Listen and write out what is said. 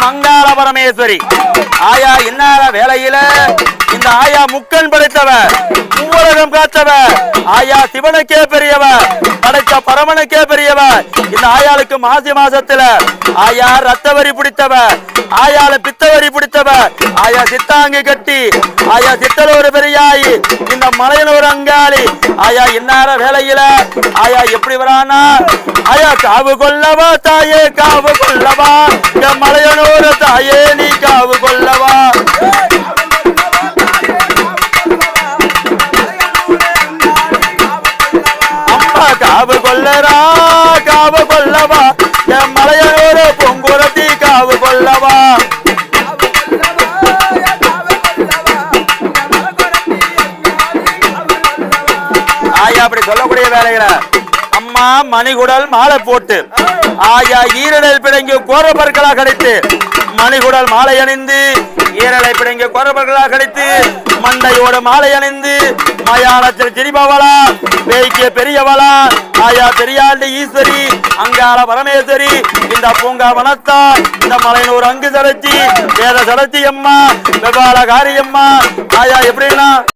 மங்காள பரமேஸ்வரி ஆயா இன்னார வேளையில இந்த ஆயா முக்கன் படைத்தவ மூவரகம் காத்தவ ஆயா சிவனுக்கே பெரியவ படைத்த பரமனுக்கே பெரியவ இந்த ஆயாளுக்கு மாசி மாசத்துல ஆயா ரத்த வரி பிடித்தவ ஆயால பித்த வரி பிடித்தவ ஆயா சித்தாங்கி கட்டி ஆயா சித்தலோடு பெரியாயி இந்த மலையனூர் அங்காளி ஆயா இன்னார வேளையில ஆயா எப்படி வரானா ஆயா காவு கொள்ளவா தாயே காவு கொள்ளவா என் மலையனூர் தாயே நீ காவு கொள்ளவா அம்மா காவு கொள்ளரா காவு கொள்ளவா என் மலையனூர் பொங்குரத்தி காவு கொள்ளவா ஆயா அப்படி சொல்லக்கூடிய வேலைகளை அம்மா மணிகுடல் மாலை போட்டு ஆயா ஈரடல் பிடங்கி கோரபர்களாக கிடைத்து மணிகுடல் மாலை அணிந்து ஈரலை பிடங்கி கோரபர்களாக கிடைத்து மண்டையோட மாலை அணிந்து மயானத்தில் திரிபவளா பேய்க்கு பெரியவளா ஆயா பெரியாண்டி ஈஸ்வரி அங்காள பரமேஸ்வரி இந்த பூங்கா வனத்தா இந்த மலையனூர் அங்கு சரச்சி வேத சரச்சி அம்மா வெவ்வாள காரியம்மா ஆயா எப்படின்னா